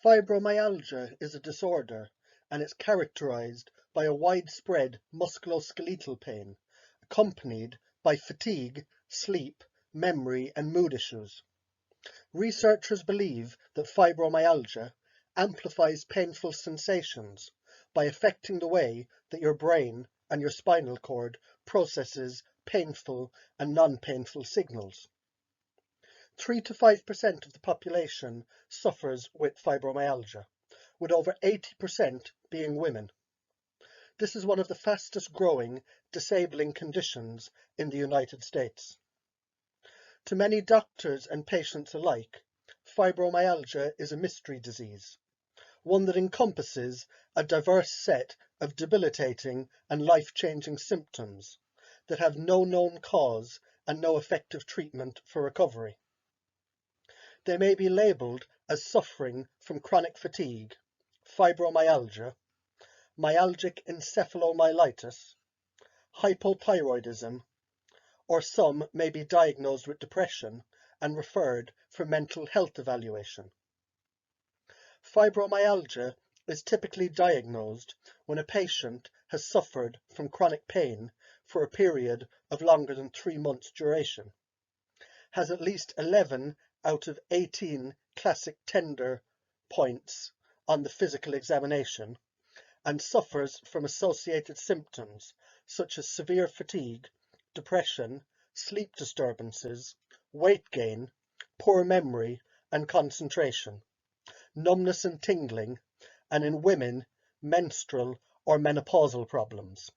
Fibromyalgia is a disorder and it's characterized by a widespread musculoskeletal pain, accompanied by fatigue, sleep, memory and mood issues. Researchers believe that fibromyalgia amplifies painful sensations by affecting the way that your brain and your spinal cord processes painful and non-painful signals. 3 to 5% of the population suffers with fibromyalgia, with over 80% being women. This is one of the fastest growing disabling conditions in the United States. To many doctors and patients alike, fibromyalgia is a mystery disease, one that encompasses a diverse set of debilitating and life-changing symptoms that have no known cause and no effective treatment for recovery. They may be labelled as suffering from chronic fatigue, fibromyalgia, myalgic encephalomyelitis, hypothyroidism, or some may be diagnosed with depression and referred for mental health evaluation. Fibromyalgia is typically diagnosed when a patient has suffered from chronic pain for a period of longer than 3 months duration, has at least 11 out of 18 classic tender points on the physical examination, and suffers from associated symptoms such as severe fatigue, depression, sleep disturbances, weight gain, poor memory and concentration, numbness and tingling, and in women, menstrual or menopausal problems.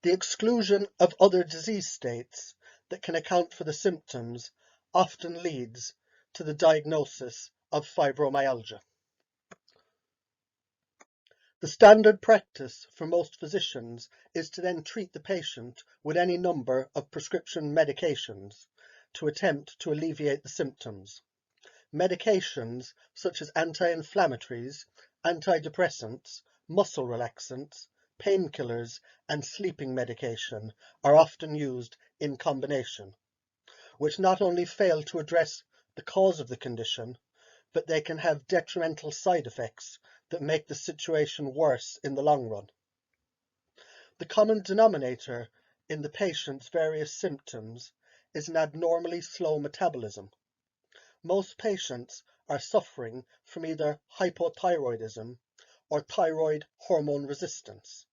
The exclusion of other disease states that can account for the symptoms often leads to the diagnosis of fibromyalgia. The standard practice for most physicians is to then treat the patient with any number of prescription medications to attempt to alleviate the symptoms. Medications such as anti-inflammatories, antidepressants, muscle relaxants, painkillers and sleeping medication are often used in combination, which not only fail to address the cause of the condition, but they can have detrimental side effects that make the situation worse in the long run. The common denominator in the patient's various symptoms is an abnormally slow metabolism. Most patients are suffering from either hypothyroidism or thyroid hormone resistance,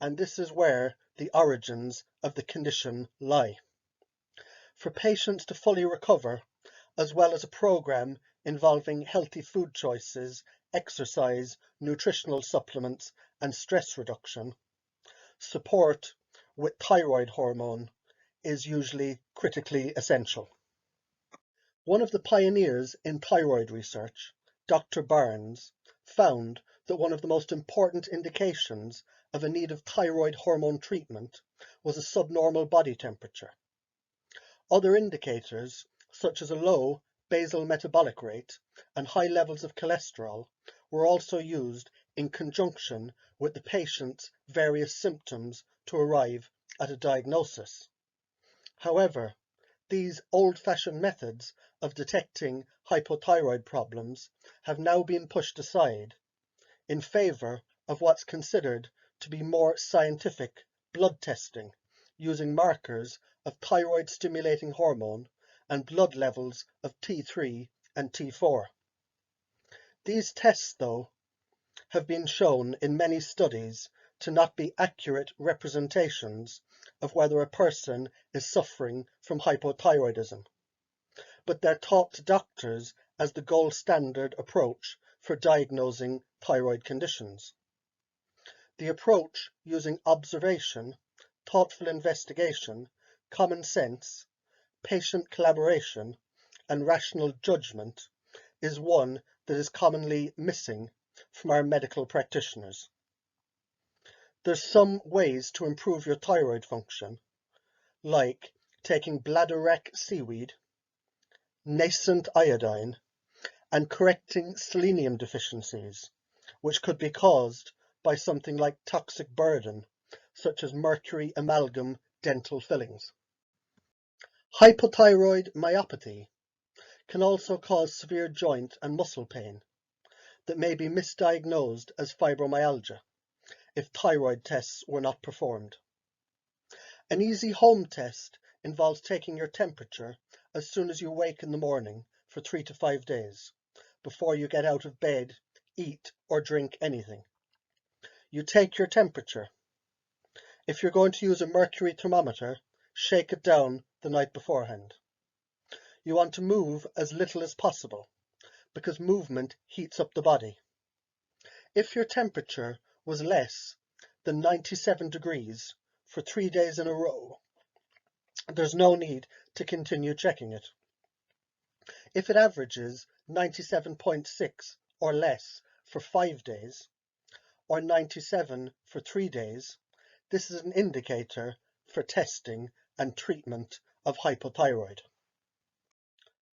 and this is where the origins of the condition lie. For patients to fully recover, as well as a program involving healthy food choices, exercise, nutritional supplements and stress reduction, support with thyroid hormone is usually critically essential. One of the pioneers in thyroid research, Dr. Barnes, found that one of the most important indications of a need of thyroid hormone treatment was a subnormal body temperature. Other indicators, such as a low basal metabolic rate and high levels of cholesterol, were also used in conjunction with the patient's various symptoms to arrive at a diagnosis. However, these old-fashioned methods of detecting hypothyroid problems have now been pushed aside in favour of what's considered to be more scientific blood testing using markers of thyroid stimulating hormone and blood levels of T3 and T4. These tests, though, have been shown in many studies to not be accurate representations of whether a person is suffering from hypothyroidism, but they're taught to doctors as the gold standard approach for diagnosing thyroid conditions. The approach using observation, thoughtful investigation, common sense, patient collaboration, and rational judgment is one that is commonly missing from our medical practitioners. There's some ways to improve your thyroid function, like taking bladderwrack seaweed, nascent iodine, and correcting selenium deficiencies, which could be caused by something like toxic burden, such as mercury amalgam dental fillings. Hypothyroid myopathy can also cause severe joint and muscle pain, that may be misdiagnosed as fibromyalgia if thyroid tests were not performed. An easy home test involves taking your temperature as soon as you wake in the morning for 3 to 5 days, before you get out of bed, eat, or drink anything. You take your temperature. If you're going to use a mercury thermometer, shake it down the night beforehand. You want to move as little as possible, because movement heats up the body. If your temperature was less than 97 degrees for 3 days in a row, there's no need to continue checking it. If it averages 97.6 or less for 5 days, or 97 for 3 days, this is an indicator for testing and treatment of hypothyroid.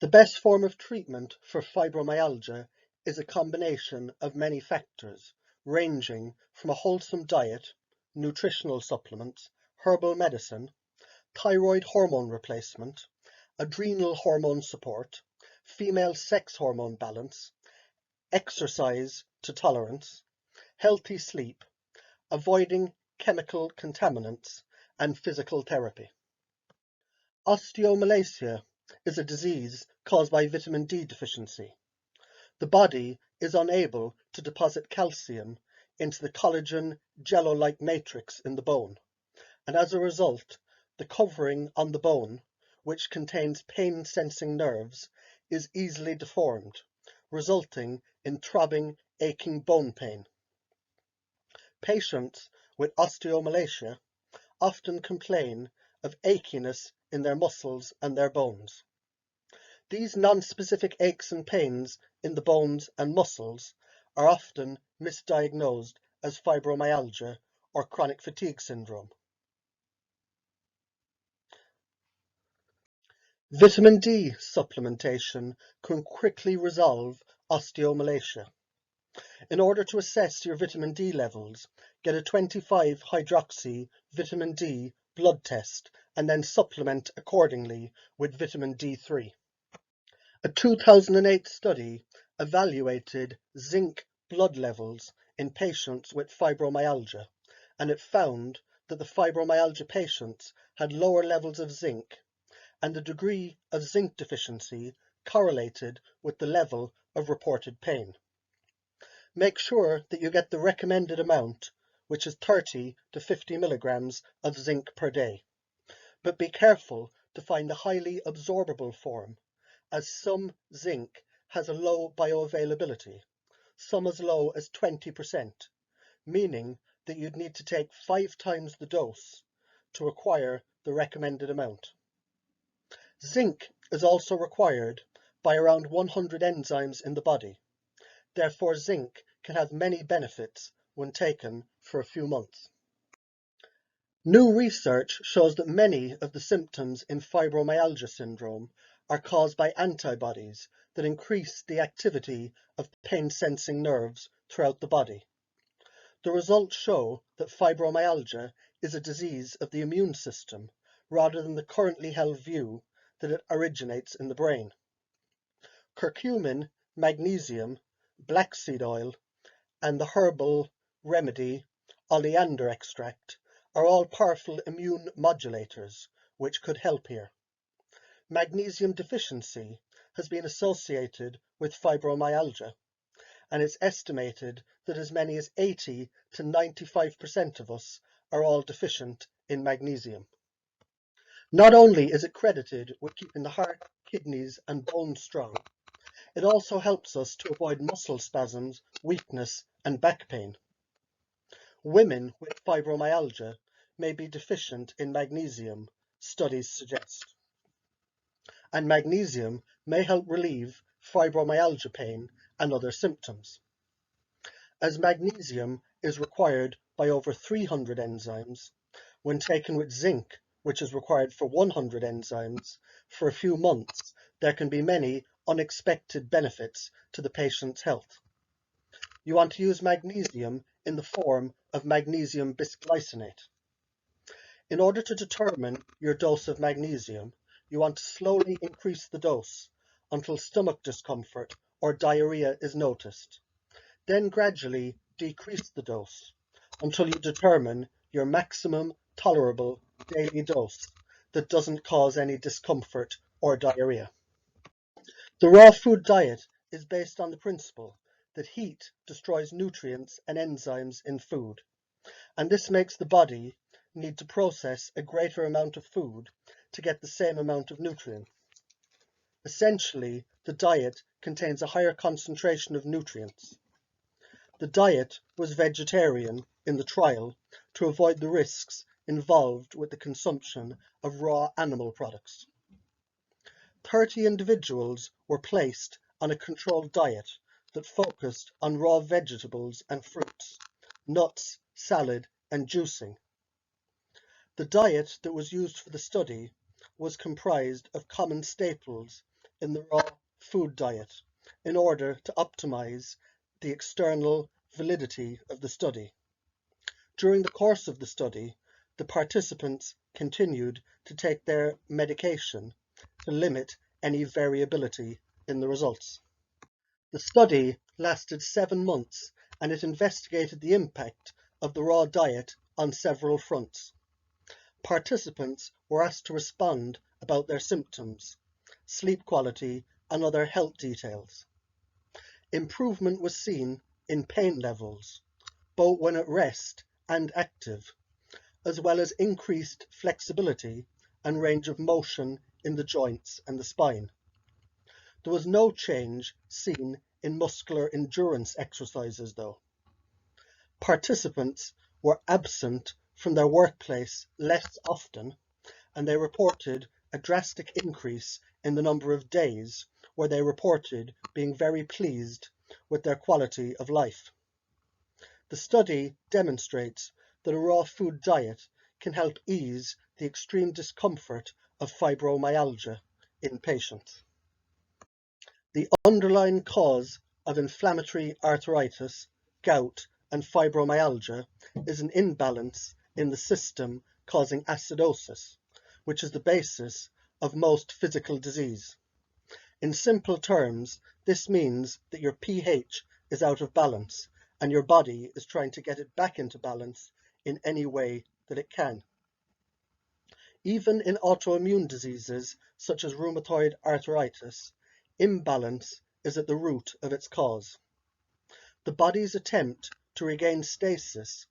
The best form of treatment for fibromyalgia is a combination of many factors, ranging from a wholesome diet, nutritional supplements, herbal medicine, thyroid hormone replacement, adrenal hormone support, female sex hormone balance, exercise to tolerance, healthy sleep, avoiding chemical contaminants, and physical therapy. Osteomalacia is a disease caused by vitamin D deficiency. The body is unable to deposit calcium into the collagen jello-like matrix in the bone, and as a result, the covering on the bone, which contains pain-sensing nerves, is easily deformed, resulting in throbbing, aching bone pain. Patients with osteomalacia often complain of achiness in their muscles and their bones. These non-specific aches and pains in the bones and muscles are often misdiagnosed as fibromyalgia or chronic fatigue syndrome. Vitamin D supplementation can quickly resolve osteomalacia. In order to assess your vitamin D levels, get a 25-hydroxy vitamin D blood test and then supplement accordingly with vitamin D3. A 2008 study evaluated zinc blood levels in patients with fibromyalgia, and it found that the fibromyalgia patients had lower levels of zinc, and the degree of zinc deficiency correlated with the level of reported pain. Make sure that you get the recommended amount, which is 30 to 50 milligrams of zinc per day. But be careful to find the highly absorbable form, as some zinc has a low bioavailability, some as low as 20%, meaning that you'd need to take 5 times the dose to acquire the recommended amount. Zinc is also required by around 100 enzymes in the body. Therefore, zinc can have many benefits when taken for a few months. New research shows that many of the symptoms in fibromyalgia syndrome are caused by antibodies that increase the activity of pain-sensing nerves throughout the body. The results show that fibromyalgia is a disease of the immune system rather than the currently held view that it originates in the brain. Curcumin, magnesium, black seed oil, and the herbal remedy oleander extract are all powerful immune modulators which could help here. Magnesium deficiency has been associated with fibromyalgia, and it's estimated that as many as 80 to 95% of us are all deficient in magnesium. Not only is it credited with keeping the heart, kidneys, and bones strong, it also helps us to avoid muscle spasms, weakness, and back pain. Women with fibromyalgia may be deficient in magnesium, studies suggest. And magnesium may help relieve fibromyalgia pain and other symptoms. As magnesium is required by over 300 enzymes, when taken with zinc, which is required for 100 enzymes, for a few months, there can be many unexpected benefits to the patient's health. You want to use magnesium in the form of magnesium bisglycinate. In order to determine your dose of magnesium, you want to slowly increase the dose until stomach discomfort or diarrhea is noticed. Then gradually decrease the dose until you determine your maximum tolerable daily dose that doesn't cause any discomfort or diarrhea. The raw food diet is based on the principle that heat destroys nutrients and enzymes in food, and this makes the body need to process a greater amount of food to get the same amount of nutrient. Essentially, the diet contains a higher concentration of nutrients. The diet was vegetarian in the trial to avoid the risks involved with the consumption of raw animal products. 30 individuals were placed on a controlled diet that focused on raw vegetables and fruits, nuts, salad, and juicing. The diet that was used for the study was comprised of common staples in the raw food diet in order to optimize the external validity of the study. During the course of the study, the participants continued to take their medication to limit any variability in the results. The study lasted 7 months and it investigated the impact of the raw diet on several fronts. Participants were asked to respond about their symptoms, sleep quality, and other health details. Improvement was seen in pain levels, both when at rest and active, as well as increased flexibility and range of motion in the joints and the spine. There was no change seen in muscular endurance exercises though. Participants were absent from their workplace less often, and they reported a drastic increase in the number of days where they reported being very pleased with their quality of life. The study demonstrates that a raw food diet can help ease the extreme discomfort of fibromyalgia in patients. The underlying cause of inflammatory arthritis, gout, and fibromyalgia is an imbalance in the system causing acidosis, which is the basis of most physical disease. In simple terms, this means that your pH is out of balance and your body is trying to get it back into balance in any way that it can. Even in autoimmune diseases such as rheumatoid arthritis, imbalance is at the root of its cause. The body's attempt to regain stasis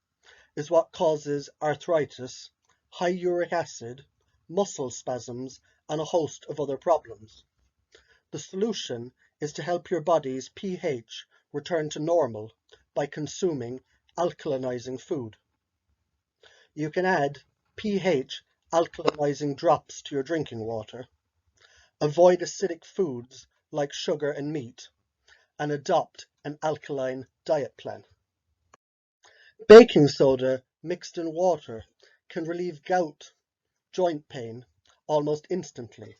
is what causes arthritis, high uric acid, muscle spasms, and a host of other problems. The solution is to help your body's pH return to normal by consuming alkalinizing food. You can add pH alkalinizing drops to your drinking water, avoid acidic foods like sugar and meat, and adopt an alkaline diet plan. Baking soda mixed in water can relieve gout, joint pain almost instantly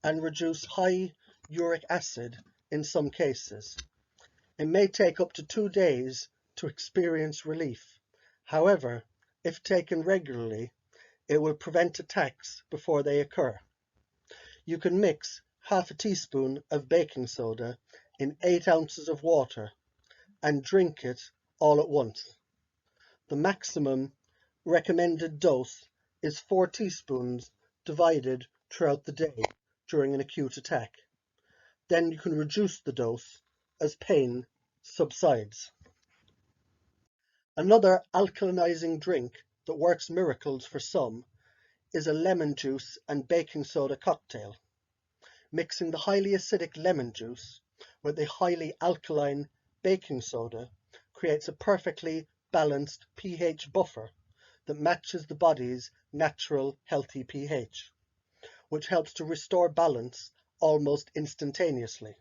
and reduce high uric acid in some cases. It may take up to 2 days to experience relief. However, if taken regularly, it will prevent attacks before they occur. You can mix half a teaspoon of baking soda in 8 ounces of water and drink it all at once. The maximum recommended dose is 4 teaspoons divided throughout the day during an acute attack. Then you can reduce the dose as pain subsides. Another alkalinizing drink that works miracles for some is a lemon juice and baking soda cocktail. Mixing the highly acidic lemon juice with the highly alkaline baking soda creates a perfectly balanced pH buffer that matches the body's natural healthy pH, which helps to restore balance almost instantaneously.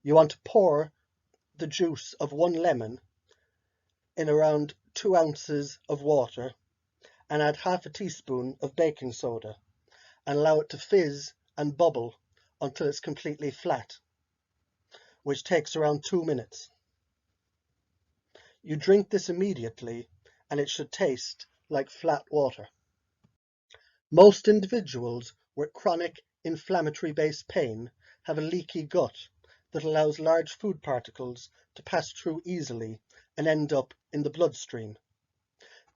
You want to pour the juice of 1 lemon in around 2 ounces of water and add half a teaspoon of baking soda and allow it to fizz and bubble until it's completely flat, which takes around 2 minutes. You drink this immediately and it should taste like flat water. Most individuals with chronic inflammatory based pain have a leaky gut that allows large food particles to pass through easily and end up in the bloodstream.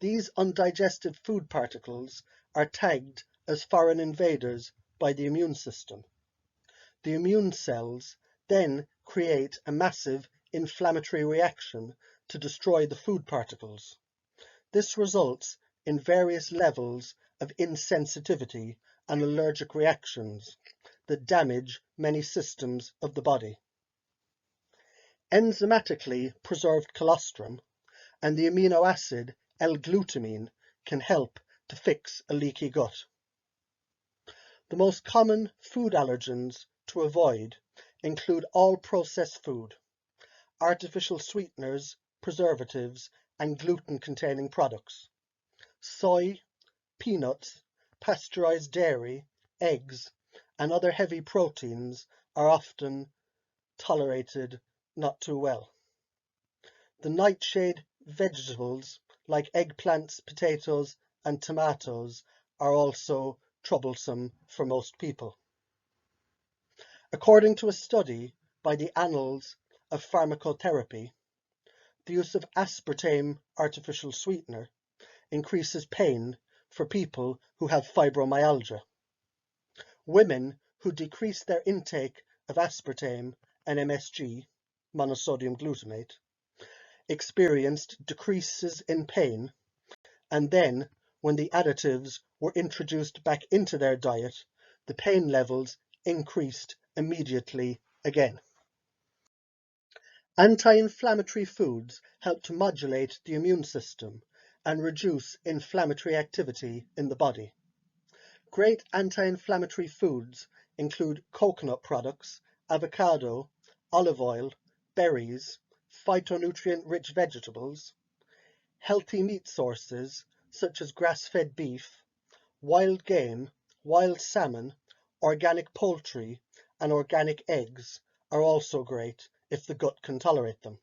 These undigested food particles are tagged as foreign invaders by the immune system. The immune cells then create a massive inflammatory reaction to destroy the food particles. This results in various levels of insensitivity and allergic reactions that damage many systems of the body. Enzymatically preserved colostrum and the amino acid L-glutamine can help to fix a leaky gut. The most common food allergens to avoid include all processed food, artificial sweeteners, preservatives, and gluten-containing products. Soy, peanuts, pasteurized dairy, eggs, and other heavy proteins are often tolerated not too well. The nightshade vegetables like eggplants, potatoes, and tomatoes are also troublesome for most people. According to a study by the Annals of Pharmacotherapy, the use of aspartame artificial sweetener increases pain for people who have fibromyalgia. Women who decrease their intake of aspartame and MSG, monosodium glutamate, experienced decreases in pain, and then when the additives were introduced back into their diet, the pain levels increased immediately again. Anti-inflammatory foods help to modulate the immune system and reduce inflammatory activity in the body. Great anti-inflammatory foods include coconut products, avocado, olive oil, berries, phytonutrient-rich vegetables, healthy meat sources such as grass-fed beef, wild game, wild salmon, organic poultry, and organic eggs are also great if the gut can tolerate them.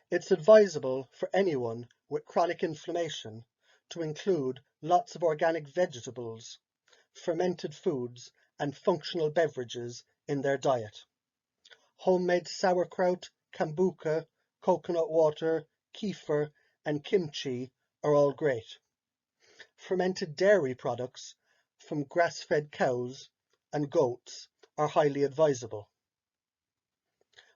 It's advisable for anyone with chronic inflammation to include lots of organic vegetables, fermented foods, and functional beverages in their diet. Homemade sauerkraut, kombucha, coconut water, kefir, and kimchi are all great. Fermented dairy products from grass-fed cows and goats are highly advisable.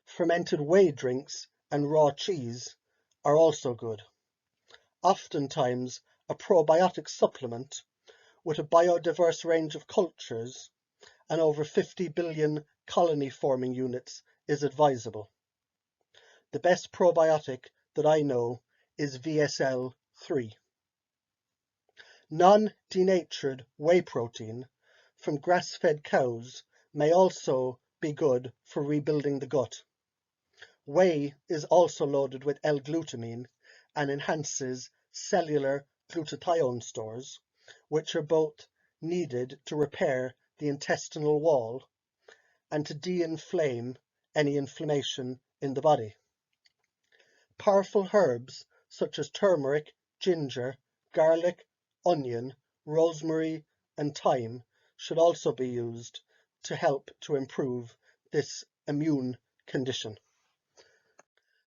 Fermented whey drinks and raw cheese are also good. Oftentimes, a probiotic supplement with a biodiverse range of cultures and over 50 billion colony-forming units is advisable. The best probiotic that I know is VSL3. Non-denatured whey protein from grass-fed cows may also be good for rebuilding the gut. Whey is also loaded with L-glutamine and enhances cellular glutathione stores, which are both needed to repair the intestinal wall and to de-inflame any inflammation in the body. Powerful herbs such as turmeric, ginger, garlic, onion, rosemary, and thyme should also be used to help to improve this immune condition.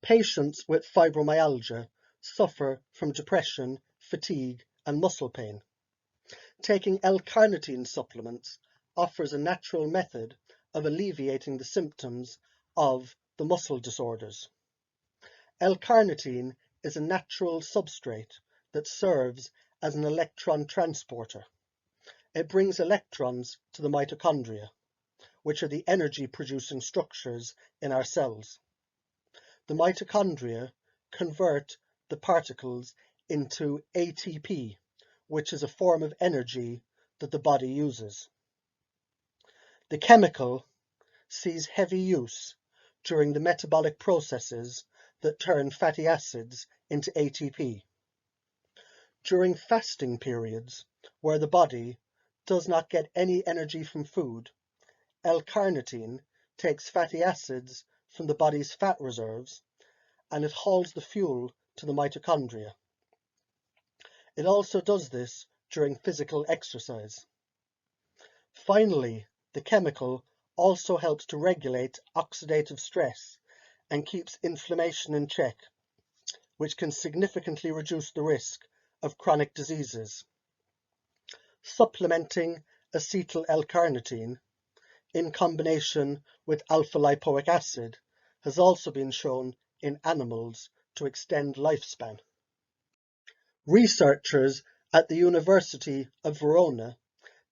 Patients with fibromyalgia suffer from depression, fatigue, and muscle pain. Taking L-carnitine supplements offers a natural method of alleviating the symptoms of the muscle disorders. L-carnitine is a natural substrate that serves as an electron transporter. It brings electrons to the mitochondria, which are the energy-producing structures in our cells. The mitochondria convert the particles into ATP, which is a form of energy that the body uses. The chemical sees heavy use during the metabolic processes that turn fatty acids into ATP. During fasting periods, where the body does not get any energy from food, L-carnitine takes fatty acids from the body's fat reserves and it hauls the fuel to the mitochondria. It also does this during physical exercise. Finally, the chemical also helps to regulate oxidative stress and keeps inflammation in check, which can significantly reduce the risk of chronic diseases. Supplementing acetyl L-carnitine in combination with alpha-lipoic acid has also been shown in animals to extend lifespan. Researchers at the University of Verona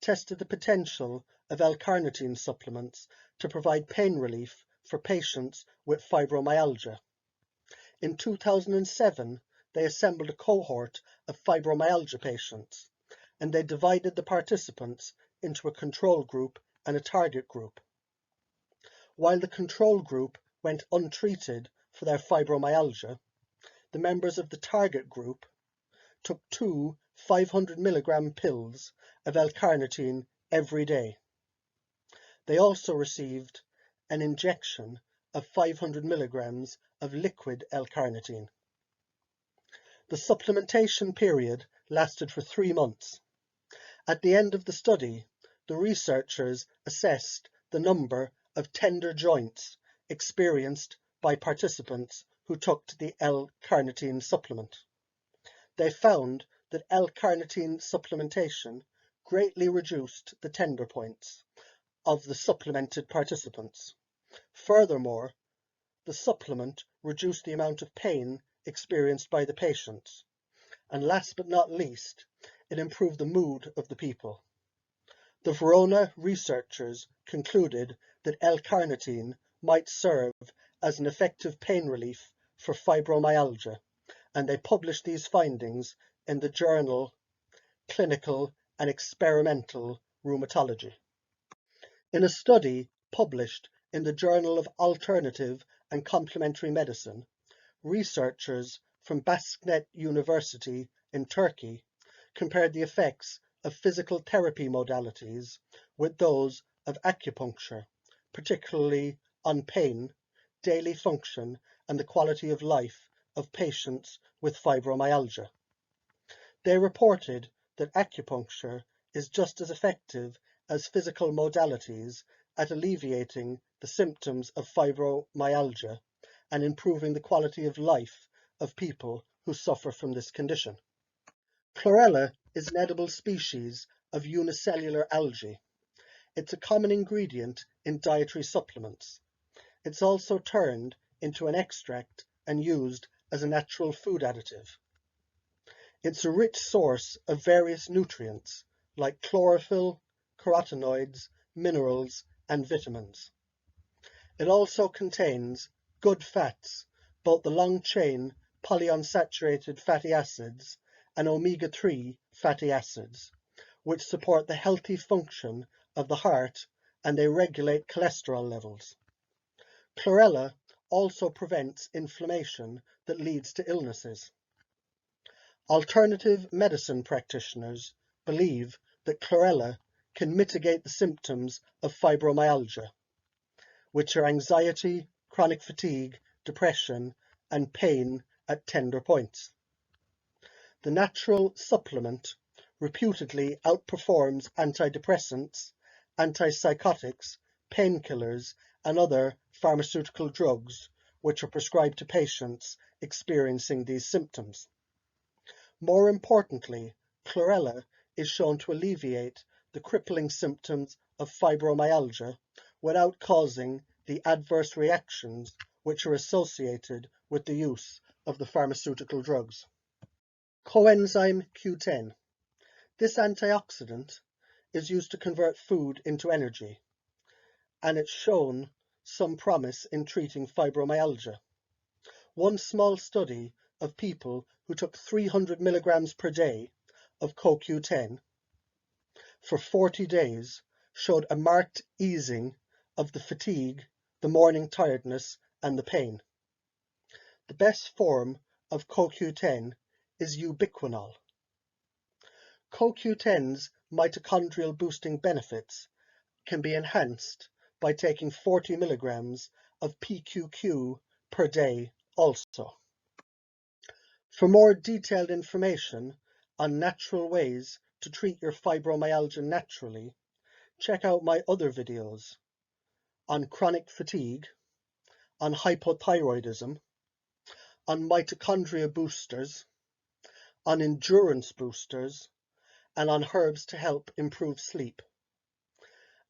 tested the potential of L-carnitine supplements to provide pain relief for patients with fibromyalgia. In 2007, they assembled a cohort of fibromyalgia patients, and they divided the participants into a control group and a target group. While the control group went untreated for their fibromyalgia, the members of the target group took 2 500 milligram pills of L-carnitine every day. They also received an injection of 500 milligrams of liquid L-carnitine. The supplementation period lasted for 3 months. At the end of the study, the researchers assessed the number of tender joints experienced by participants who took the L-carnitine supplement. They found that L-carnitine supplementation greatly reduced the tender points of the supplemented participants. Furthermore, the supplement reduced the amount of pain experienced by the patients. And last but not least, it improved the mood of the people. The Verona researchers concluded that L-carnitine might serve as an effective pain relief for fibromyalgia, and they published these findings in the journal Clinical and Experimental Rheumatology. In a study published in the Journal of Alternative and Complementary Medicine, researchers from Basknet University in Turkey compared the effects of physical therapy modalities with those of acupuncture, particularly on pain, daily function, and the quality of life of patients with fibromyalgia. They reported that acupuncture is just as effective as physical modalities at alleviating the symptoms of fibromyalgia and improving the quality of life of people who suffer from this condition. Chlorella is an edible species of unicellular algae. It's a common ingredient in dietary supplements. It's also turned into an extract and used as a natural food additive. It's a rich source of various nutrients like chlorophyll, carotenoids, minerals, and vitamins. It also contains good fats, both the long-chain polyunsaturated fatty acids and omega-3 fatty acids, which support the healthy function of the heart and they regulate cholesterol levels. Chlorella also prevents inflammation that leads to illnesses. Alternative medicine practitioners believe that chlorella can mitigate the symptoms of fibromyalgia, which are anxiety, chronic fatigue, depression, and pain at tender points. The natural supplement reputedly outperforms antidepressants, antipsychotics, painkillers, and other pharmaceutical drugs which are prescribed to patients experiencing these symptoms. More importantly, chlorella is shown to alleviate the crippling symptoms of fibromyalgia without causing the adverse reactions which are associated with the use of the pharmaceutical drugs. Coenzyme Q10. This antioxidant is used to convert food into energy, and it's shown some promise in treating fibromyalgia. One small study of people who took 300 milligrams per day of CoQ10 for 40 days showed a marked easing of the fatigue, the morning tiredness, and the pain. The best form of CoQ10 is ubiquinol. CoQ10's mitochondrial boosting benefits can be enhanced by taking 40 milligrams of PQQ per day also. For more detailed information on natural ways to treat your fibromyalgia naturally, check out my other videos. on chronic fatigue, on hypothyroidism, on mitochondria boosters, on endurance boosters, and on herbs to help improve sleep.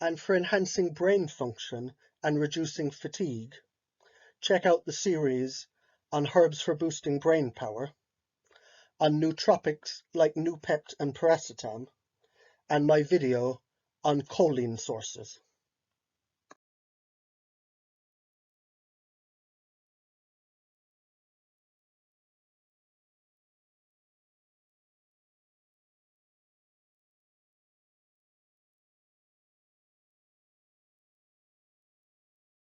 And for enhancing brain function and reducing fatigue, check out the series on herbs for boosting brain power, on nootropics like Noopept and Paracetam, and my video on choline sources.